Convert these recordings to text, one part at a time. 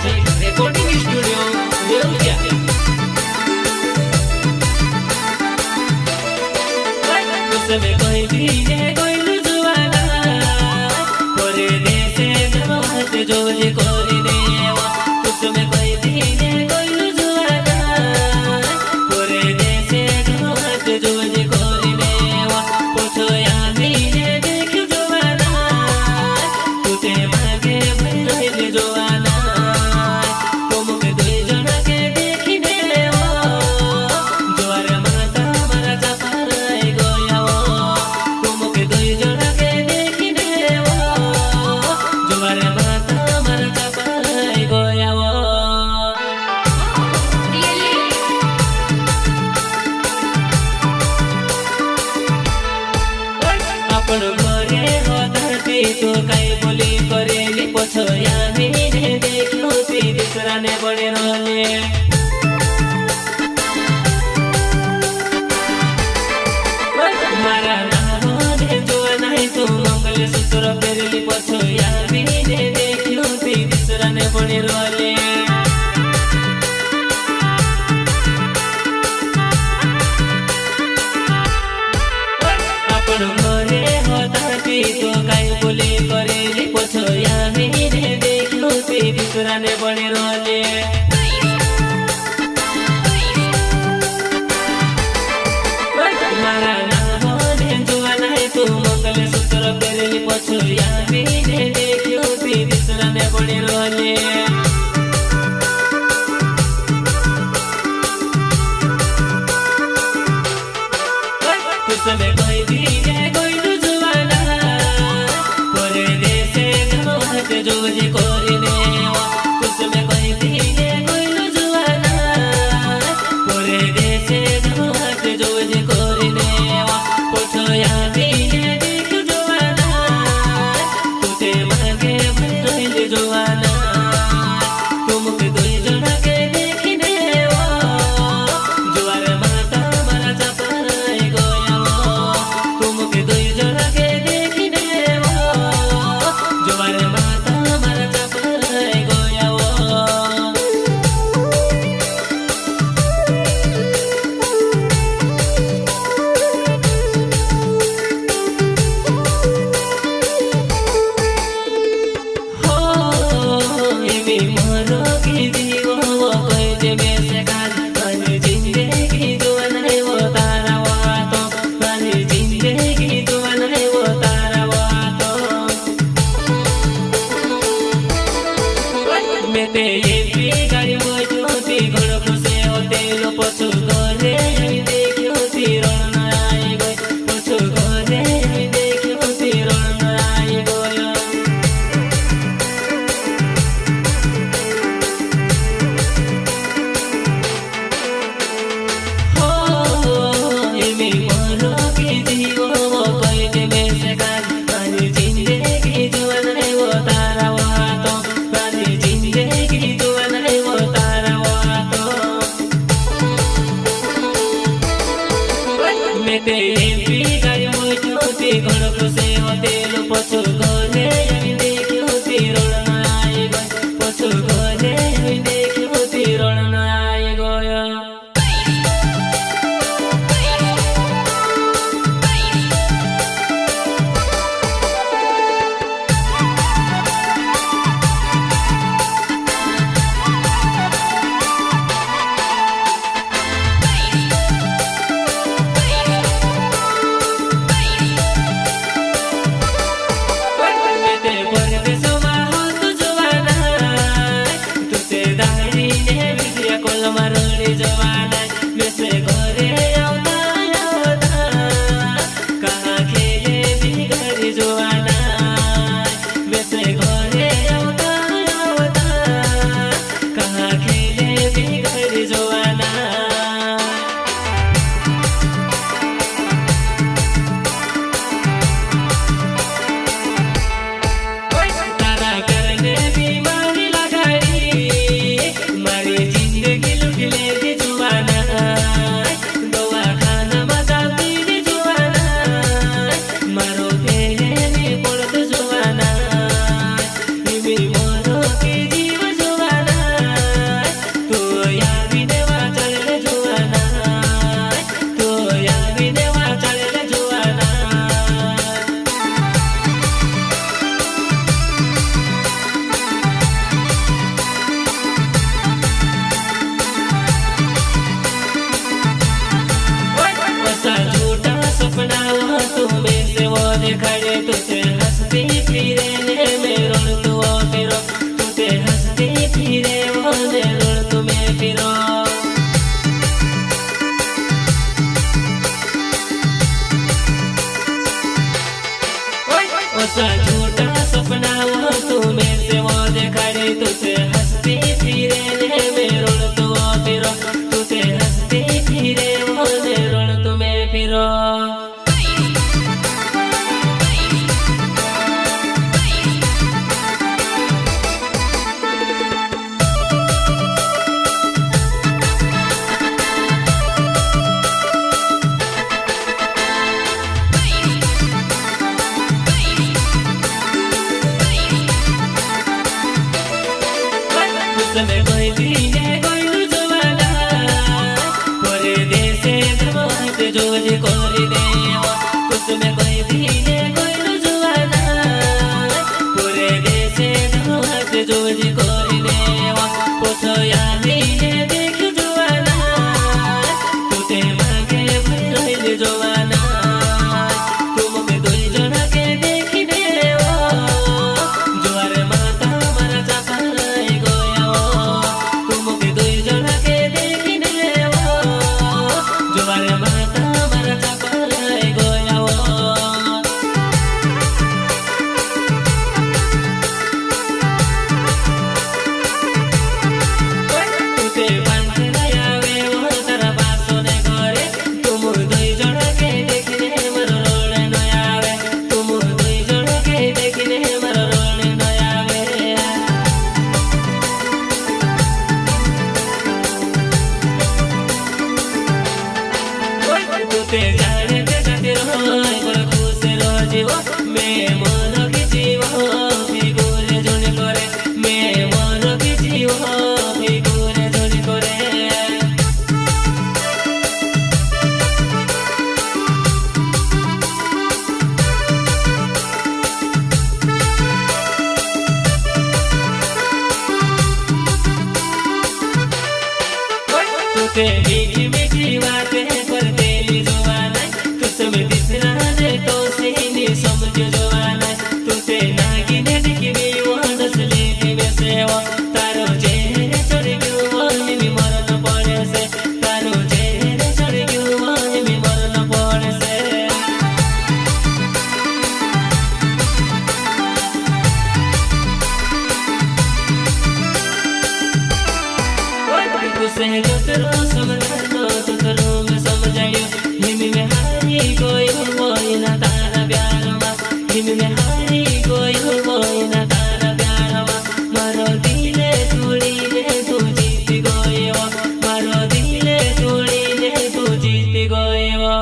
Recording studio Deoria. उसमें कोई भी है कोई जुआना कोरे दे से जमात जो जी कोरी देवा। उसमें कोई भी है कोई जुआना कोरे दे से जमात जो जी कोरी देवा। पूछो या मीने देख जुआना तुझे मांगे भरे जुआना। तो कई बोली करेली पछया मीने देखलो ती दूसरा ने बड़े रोले। मारा नाम ने जो नहीं तू मंगल सूत्र पेरली पछया मीने देखलो ती दूसरा ने बड़े रोले। अपन घरे होताती तो कई बोली करेली पछया मीने देखलो ती दूसरा ने बड़े रोले। मारा नाम ने जो नहीं तू मंगल सूत्र पेरली पछया मीने देखलो ती दूसरा ने बड़े रोले। उसमें कोई भी है कोई जुआना कोरे दे से जमात जो जी कोरी देवा। उसमें कोई भी है कोई जुआना कोरे दे से जमात जो जी कोरी देवा। पूछो या मीने देख जुआना तुझे मांगे भरे जुआना। तुमके दुई जना के देखी देवा जुआर माता मारा चपाई गोया। तुमके दुई जना के देखी देवा जुआर माता मारा चपाई गोया। खड़े तुझे हंसती फिरे मैं रोल तू फिरो तुझे हंसती फिरे वो मैं रोल तुम्हें फिरो ओसा झूठा सपना वो तू मेरे से वो खड़े तुझे हंसती फिरे मैं रोल तू फिरो तुझे हंसती फिरे वो मैं रोल तुम्हें फिरो में कोई दिने कोई जुवाना पूरे देश धमाक जोज कोरी देवा कुछ में कोई दिने कोई जुवाना पूरे देश धमाक जोज कोरी देवा पूछो यानी देख जुवाना तुझे मांगे भइल जुवाना तुम में दुई जना के देखी देवा जुआर माता मरा चापाई गोया जाने के खातिर होय खुश रोजीव मैं मन की जीव फिगुर जोनी करे मैं मन की जीव फिगुर जोनी करे तुझे मीठी मीठी बातें करते तुम्हें दिसना दे तो सही समझ जवाना तुझे नागिने दिखी वो हंस लेती में सेवा तारो चेहरे चढ़ गयो वही भी मरन पड़े से तारो चेहरे चढ़ गयो वही भी मरन पड़े से तुझे गुतरो समझो तुझरो में समझायो हिमी में हारी कोई होई ना तारा प्यार मा हिमी में हारी कोई होई ना तारा प्यार मा मारो दिले तोड़ी ले तू जीत गयो मारो दिले तोड़ी ले तू जीत गयो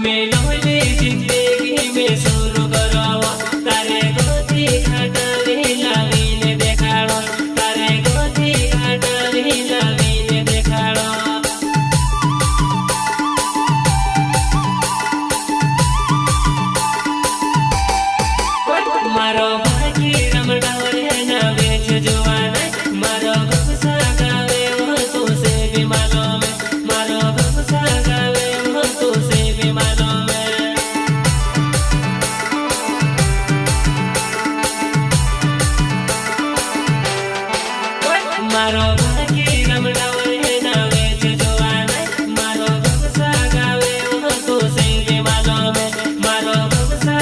में लोले जिंदगी में शुरू करो तारे गोती खाटा लावीने देखाड़ो तारे गोती खाटा लावीने देखाड़ो मारो भागी रमडावरे ना बेच जुवाना मारो गपसा गावे वो तो से भी मालूम मारो गपसा गावे वो तो से भी मालूम मारो भागी रमडावरे ना बेच जुवाना मारो गपसा गावे वो तो से भी मालूम मारो गपसा